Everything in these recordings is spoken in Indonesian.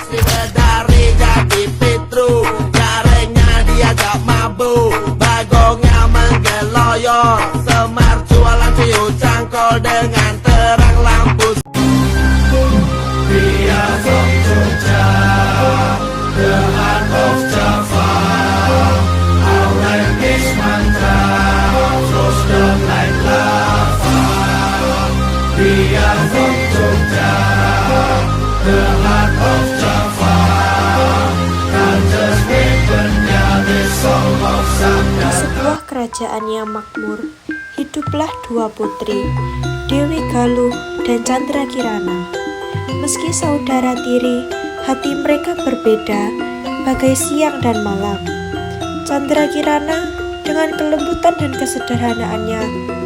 Istri Bedari jadi Pitru, jaringnya diajak mabuk, Bagongnya menggeloyor, Semar jualan ciu cangkol dengan terang lampu. We are from Jogja, the heart of Java. Our name is mantra, frozen like lava. We are from Jogja, the heart of Java. Culture's weaponnya, the song of Di Sabda. sebuah kerajaan yang makmur, hiduplah dua putri, Dewi Galuh dan Chandra Kirana. Meski saudara tiri, hati mereka berbeda, bagai siang dan malam. Chandra Kirana dengan kelembutan dan kesederhanaannya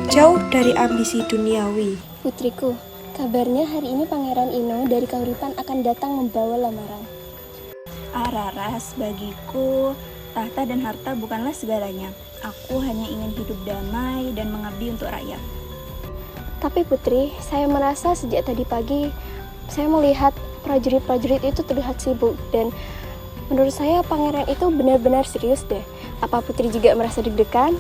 jauh dari ambisi duniawi. Putriku, kabarnya hari ini Pangeran Ino dari Kahuripan akan datang membawa lamaran. Raras, bagiku tahta dan harta bukanlah segalanya. Aku hanya ingin hidup damai dan mengabdi untuk rakyat. Tapi Putri, saya merasa sejak tadi pagi saya melihat prajurit-prajurit itu terlihat sibuk dan menurut saya pangeran itu benar-benar serius deh. Apa Putri juga merasa deg-degan?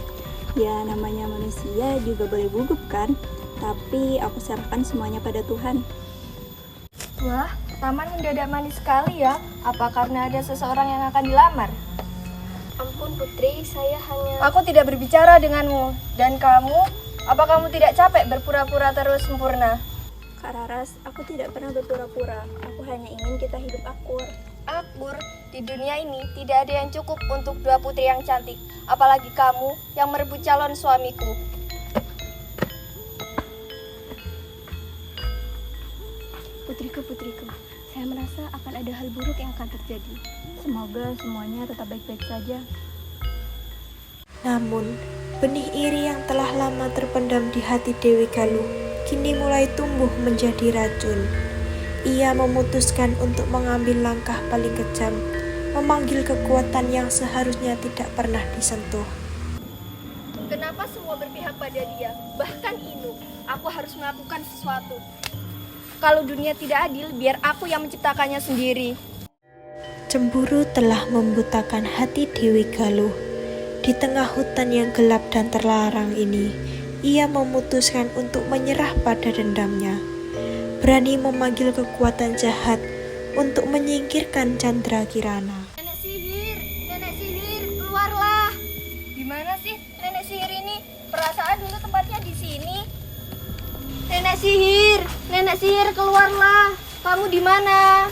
Ya, namanya manusia juga boleh gugup kan? Tapi aku serahkan semuanya pada Tuhan. Wah, taman mendadak manis sekali ya. Apa karena ada seseorang yang akan dilamar? Ampun Putri, saya hanya... Aku tidak berbicara denganmu. Dan kamu, apa kamu tidak capek berpura-pura terus sempurna? Kak Raras, aku tidak pernah berpura-pura. Aku hanya ingin kita hidup akur. Akur, di dunia ini tidak ada yang cukup untuk dua putri yang cantik. Apalagi kamu yang merebut calon suamiku. Putriku, saya merasa akan ada hal buruk yang akan terjadi. Semoga semuanya tetap baik-baik saja. Namun, benih iri yang telah lama terpendam di hati Dewi Galuh kini mulai tumbuh menjadi racun. Ia memutuskan untuk mengambil langkah paling kejam, memanggil kekuatan yang seharusnya tidak pernah disentuh. Kenapa semua berpihak pada dia? Bahkan Inu, aku harus melakukan sesuatu. Kalau dunia tidak adil, biar aku yang menciptakannya sendiri. Cemburu telah membutakan hati Dewi Galuh. Di tengah hutan yang gelap dan terlarang ini, ia memutuskan untuk menyerah pada dendamnya. Berani memanggil kekuatan jahat untuk menyingkirkan Chandra Kirana. Nenek sihir, keluarlah. Di mana sih nenek sihir ini? Perasaan dulu tempatnya di sini. Nenek sihir, keluarlah. Kamu di mana?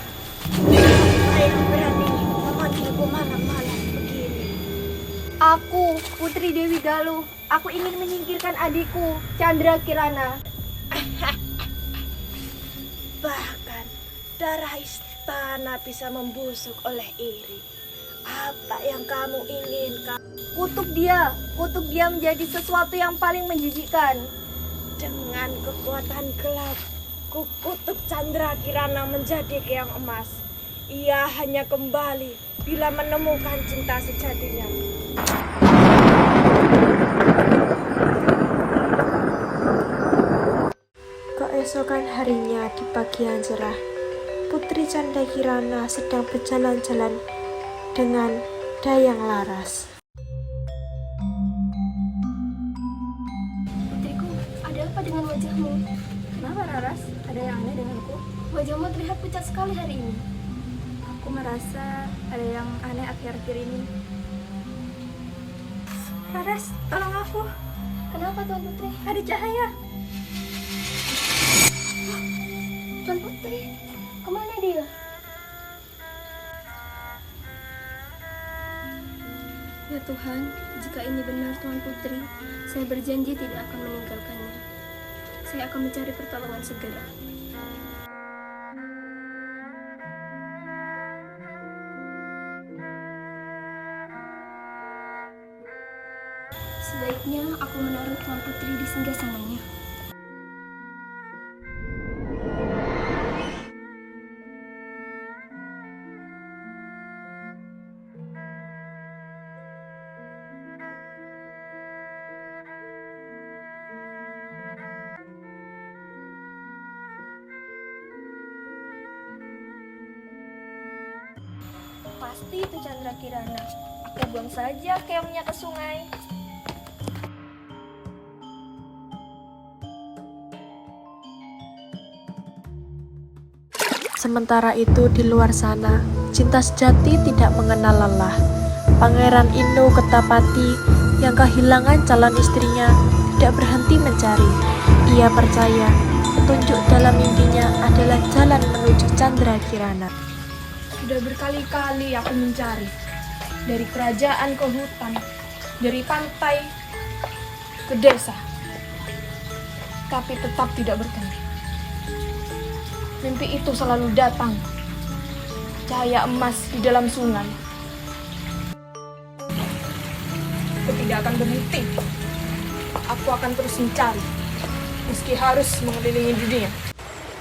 Yang berani memanggilku malam-malam begini. Aku, Putri Dewi Galuh. Aku ingin menyingkirkan adikku, Chandra Kirana. Bahkan darah istana bisa membusuk oleh iri. Apa yang kamu inginkan? Kutuk dia menjadi sesuatu yang paling menjijikkan. Dengan kekuatan gelap, ku kutuk Chandra Kirana menjadi keong emas. Ia hanya kembali bila menemukan cinta sejatinya. Keesokan harinya di pagi yang cerah, Putri Chandra Kirana sedang berjalan-jalan dengan Dayang Laras. Putriku, ada apa dengan wajahmu? Kenapa Raras? Ada yang aneh denganku? Wajahmu terlihat pucat sekali hari ini. Aku merasa ada yang aneh akhir-akhir ini. Raras, tolong aku. Kenapa Tuan Putri? Ada cahaya. Tuan Putri, kemana dia? Ya Tuhan, jika ini benar Tuan Putri, saya berjanji tidak akan meninggalkannya. Saya akan mencari pertolongan segera. Sebaiknya aku menaruh Tuan Putri di singgasananya. Pasti itu Chandra Kirana. Aku buang saja keongnya ke sungai. Sementara itu di luar sana, cinta sejati tidak mengenal lelah. Pangeran Inu Ketapati yang kehilangan calon istrinya tidak berhenti mencari. Ia percaya petunjuk dalam mimpinya adalah jalan menuju Chandra Kirana. Sudah berkali-kali aku mencari. Dari kerajaan ke hutan, dari pantai ke desa. Tapi tetap tidak bertemu. Mimpi itu selalu datang. Cahaya emas di dalam sungai. Aku tidak akan berhenti. Aku akan terus mencari. Meski harus mengelilingi dunia.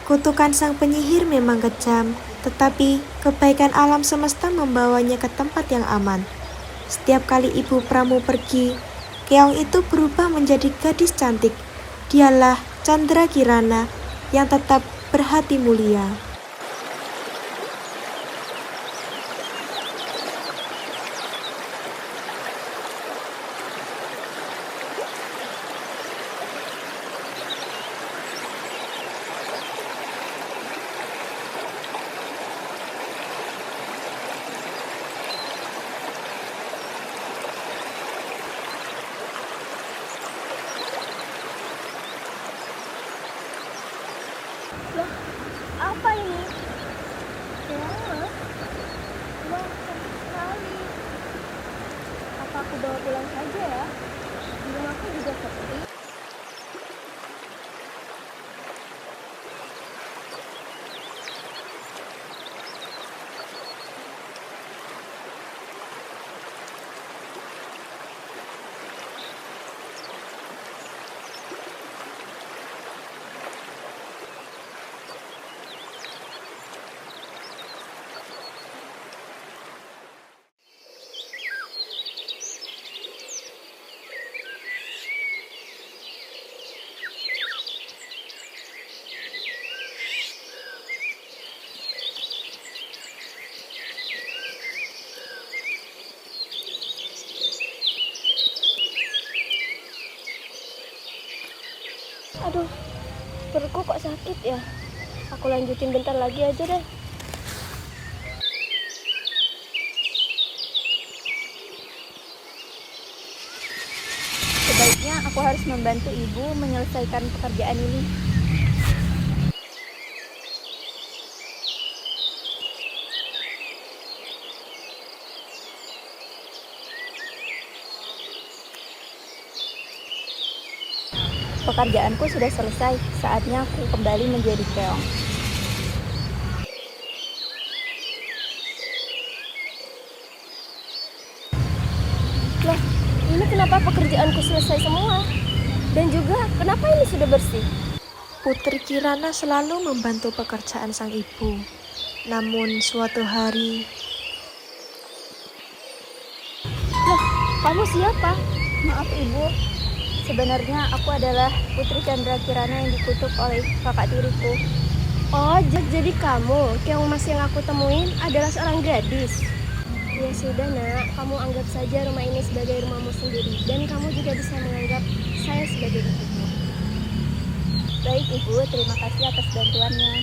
Kutukan sang penyihir memang kejam, tetapi kebaikan alam semesta membawanya ke tempat yang aman. Setiap kali Ibu Pramu pergi, keong itu berubah menjadi gadis cantik. Dialah Chandra Kirana yang tetap berhati mulia. Apa ini? Ya, wah, cantik sekali. Apa aku bawa pulang saja ya? Di rumahku juga sepi. Aduh, perutku kok sakit ya? Aku lanjutin bentar lagi aja deh. Sebaiknya aku harus membantu ibu menyelesaikan pekerjaan ini. Pekerjaanku sudah selesai, saatnya aku kembali menjadi keong. Loh, ini kenapa pekerjaanku selesai semua? Dan juga, kenapa ini sudah bersih? Putri Kirana selalu membantu pekerjaan sang ibu. Namun suatu hari, Loh, kamu siapa? Maaf ibu, sebenarnya aku adalah Putri Chandra Kirana yang dikutuk oleh kakak tiriku. Oh, jadi kamu, keong emas yang aku temuin adalah seorang gadis. Ya sudah nak, kamu anggap saja rumah ini sebagai rumahmu sendiri. Dan kamu juga bisa menganggap saya sebagai ibumu. Baik ibu, terima kasih atas bantuannya.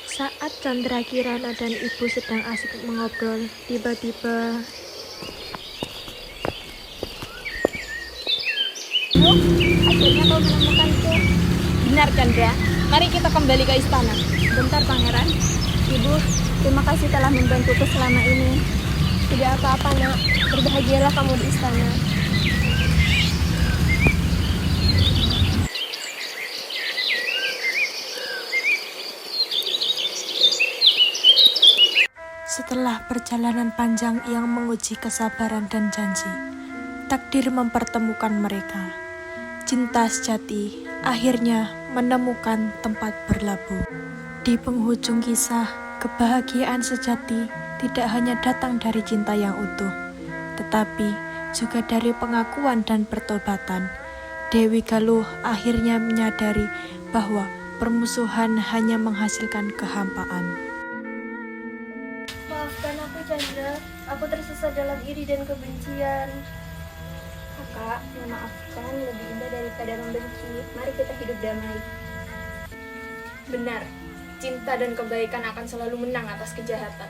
saat Chandra Kirana dan ibu sedang asik mengobrol, tiba-tiba Akhirnya kau menemukanku. Benar Chandra, mari kita kembali ke istana. Bentar pangeran. Ibu, terima kasih telah membantuku selama ini. Tidak apa-apa nak, berbahagialah kamu di istana. setelah perjalanan panjang yang menguji kesabaran dan janji, takdir mempertemukan mereka. Cinta sejati akhirnya menemukan tempat berlabuh. Di penghujung kisah, kebahagiaan sejati tidak hanya datang dari cinta yang utuh, tetapi juga dari pengakuan dan pertobatan. Dewi Galuh akhirnya menyadari bahwa permusuhan hanya menghasilkan kehampaan. Maafkan aku, Chandra. Aku tersesat dalam iri dan kebencian. Kakak, memaafkan lebih indah daripada membenci. Mari kita hidup damai. Benar, cinta dan kebaikan akan selalu menang atas kejahatan.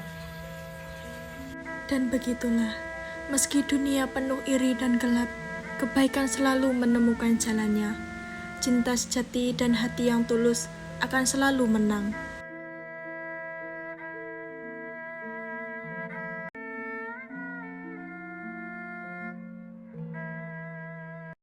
Dan begitulah, meski dunia penuh iri dan gelap, kebaikan selalu menemukan jalannya. Cinta sejati dan hati yang tulus akan selalu menang.